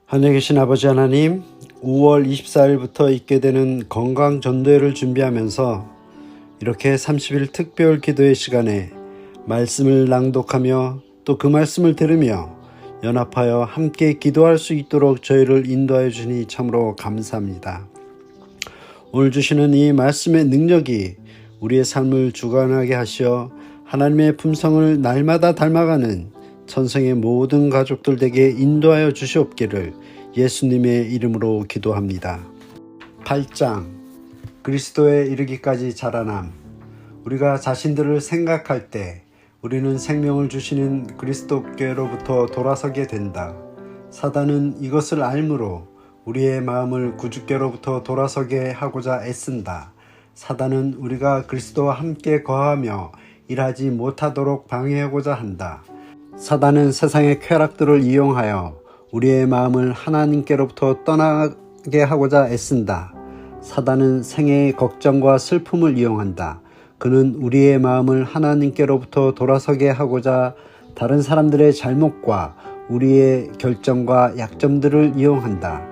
하늘에 계신 아버지 하나님, 5월 24일부터 있게 되는 건강전도회를 준비하면서 이렇게 30일 특별 기도의 시간에 말씀을 낭독하며 또 그 말씀을 들으며 연합하여 함께 기도할 수 있도록 저희를 인도하여 주니 참으로 감사합니다. 오늘 주시는 이 말씀의 능력이 우리의 삶을 주관하게 하시어 하나님의 품성을 날마다 닮아가는 천성의 모든 가족들에게 인도하여 주시옵기를 예수님의 이름으로 기도합니다. 8장 그리스도에 이르기까지 자라남. 우리가 자신들을 생각할 때 우리는 생명을 주시는 그리스도께로부터 돌아서게 된다. 사단은 이것을 알므로 우리의 마음을 구주께로부터 돌아서게 하고자 애쓴다. 사단은 우리가 그리스도와 함께 거하며 일하지 못하도록 방해하고자 한다. 사단은 세상의 쾌락들을 이용하여 우리의 마음을 하나님께로부터 떠나게 하고자 애쓴다. 사단은 생애의 걱정과 슬픔을 이용한다. 그는 우리의 마음을 하나님께로부터 돌아서게 하고자 다른 사람들의 잘못과 우리의 결정과 약점들을 이용한다.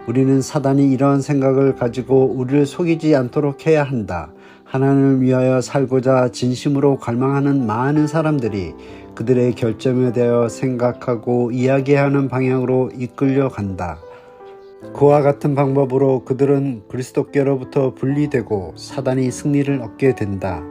우리는 사단이 이러한 생각을 가지고 우리를 속이지 않도록 해야 한다. 하나님을 위하여 살고자 진심으로 갈망하는 많은 사람들이 그들의 결점에 대하여 생각하고 이야기하는 방향으로 이끌려 간다. 그와 같은 방법으로 그들은 그리스도께로부터 분리되고 사단이 승리를 얻게 된다.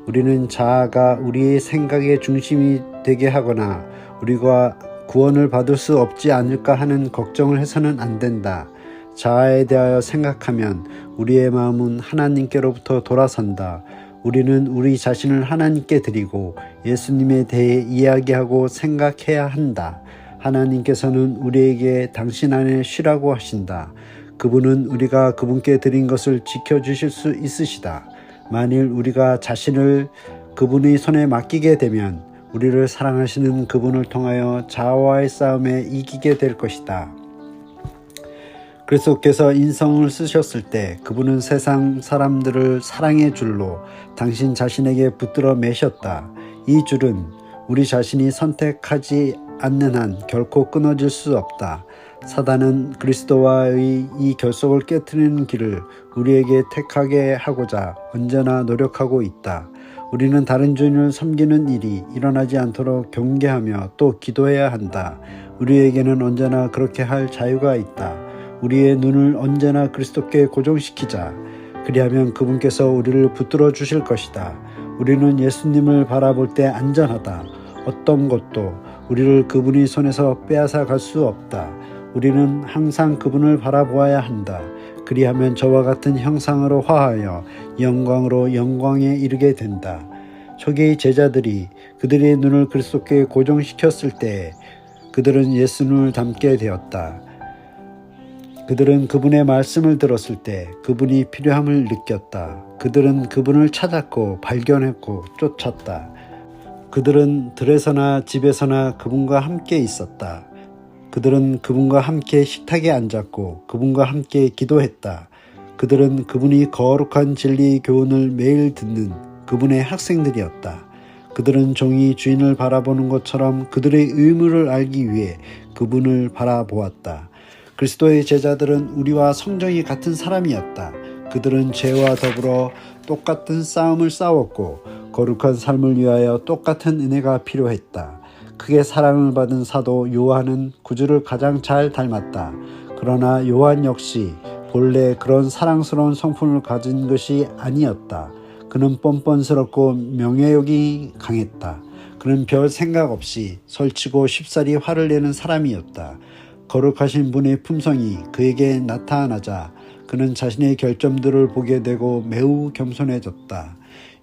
우리는 자아가 우리의 생각의 중심이 되게 하거나 우리가 구원을 받을 수 없지 않을까 하는 걱정을 해서는 안 된다. 자아에 대하여 생각하면 우리의 마음은 하나님께로부터 돌아선다. 우리는 우리 자신을 하나님께 드리고 예수님에 대해 이야기하고 생각해야 한다. 하나님께서는 우리에게 당신 안에 쉬라고 하신다. 그분은 우리가 그분께 드린 것을 지켜주실 수 있으시다. 만일 우리가 자신을 그분의 손에 맡기게 되면 우리를 사랑하시는 그분을 통하여 자아와의 싸움에 이기게 될 것이다. 그리스도께서 인성을 쓰셨을 때 그분은 세상 사람들을 사랑의 줄로 당신 자신에게 붙들어 매셨다. 이 줄은 우리 자신이 선택하지 않는 한 결코 끊어질 수 없다. 사단은 그리스도와의 이 결속을 깨트리는 길을 우리에게 택하게 하고자 언제나 노력하고 있다. 우리는 다른 주인을 섬기는 일이 일어나지 않도록 경계하며 또 기도해야 한다. 우리에게는 언제나 그렇게 할 자유가 있다. 우리의 눈을 언제나 그리스도께 고정시키자. 그리하면 그분께서 우리를 붙들어 주실 것이다. 우리는 예수님을 바라볼 때 안전하다. 어떤 것도 우리를 그분의 손에서 빼앗아 갈 수 없다. 우리는 항상 그분을 바라보아야 한다. 그리하면 저와 같은 형상으로 화하여 영광으로 영광에 이르게 된다. 초기의 제자들이 그들의 눈을 그리스도께 고정시켰을 때 그들은 예수님을 닮게 되었다. 그들은 그분의 말씀을 들었을 때 그분이 필요함을 느꼈다. 그들은 그분을 찾았고 발견했고 쫓았다. 그들은 들에서나 집에서나 그분과 함께 있었다. 그들은 그분과 함께 식탁에 앉았고 그분과 함께 기도했다. 그들은 그분이 거룩한 진리 교훈을 매일 듣는 그분의 학생들이었다. 그들은 종이 주인을 바라보는 것처럼 그들의 의무를 알기 위해 그분을 바라보았다. 그리스도의 제자들은 우리와 성정이 같은 사람이었다. 그들은 죄와 더불어 똑같은 싸움을 싸웠고 거룩한 삶을 위하여 똑같은 은혜가 필요했다. 크게 사랑을 받은 사도 요한은 구주를 가장 잘 닮았다. 그러나 요한 역시 본래 그런 사랑스러운 성품을 가진 것이 아니었다. 그는 뻔뻔스럽고 명예욕이 강했다. 그는 별 생각 없이 설치고 쉽사리 화를 내는 사람이었다. 거룩하신 분의 품성이 그에게 나타나자 그는 자신의 결점들을 보게 되고 매우 겸손해졌다.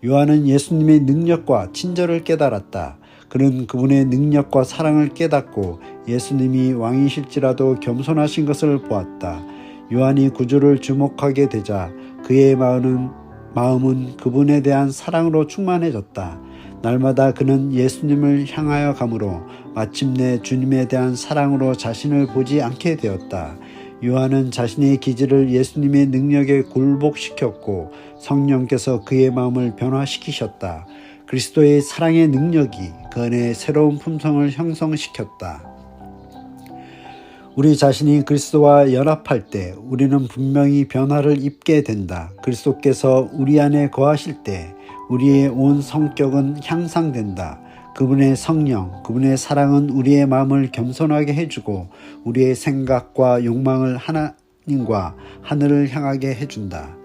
요한은 예수님의 능력과 친절을 깨달았다. 그는 그분의 능력과 사랑을 깨닫고 예수님이 왕이실지라도 겸손하신 것을 보았다. 요한이 구주를 주목하게 되자 그의 마음은 그분에 대한 사랑으로 충만해졌다. 날마다 그는 예수님을 향하여 가므로 마침내 주님에 대한 사랑으로 자신을 보지 않게 되었다. 요한은 자신의 기질을 예수님의 능력에 굴복시켰고 성령께서 그의 마음을 변화시키셨다. 그리스도의 사랑의 능력이 그 안에 새로운 품성을 형성시켰다. 우리 자신이 그리스도와 연합할 때 우리는 분명히 변화를 입게 된다. 그리스도께서 우리 안에 거하실 때 우리의 온 성격은 향상된다. 그분의 성령, 그분의 사랑은 우리의 마음을 겸손하게 해주고 우리의 생각과 욕망을 하나님과 하늘을 향하게 해준다.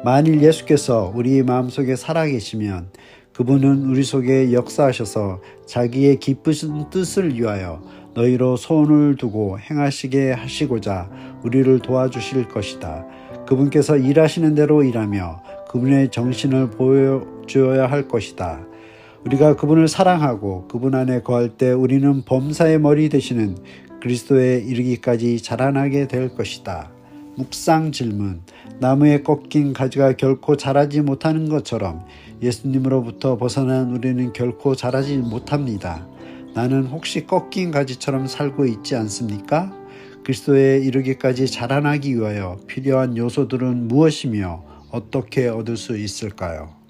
만일 예수께서 우리 마음속에 살아계시면 그분은 우리 속에 역사하셔서 자기의 기쁘신 뜻을 위하여 너희로 소원을 두고 행하시게 하시고자 우리를 도와주실 것이다. 그분께서 일하시는 대로 일하며 그분의 정신을 보여주어야 할 것이다. 우리가 그분을 사랑하고 그분 안에 거할 때 우리는 범사의 머리 되시는 그리스도에 이르기까지 자라나게 될 것이다. 묵상 질문. 나무에 꺾인 가지가 결코 자라지 못하는 것처럼 예수님으로부터 벗어난 우리는 결코 자라지 못합니다. 나는 혹시 꺾인 가지처럼 살고 있지 않습니까? 그리스도에 이르기까지 자라나기 위하여 필요한 요소들은 무엇이며 어떻게 얻을 수 있을까요?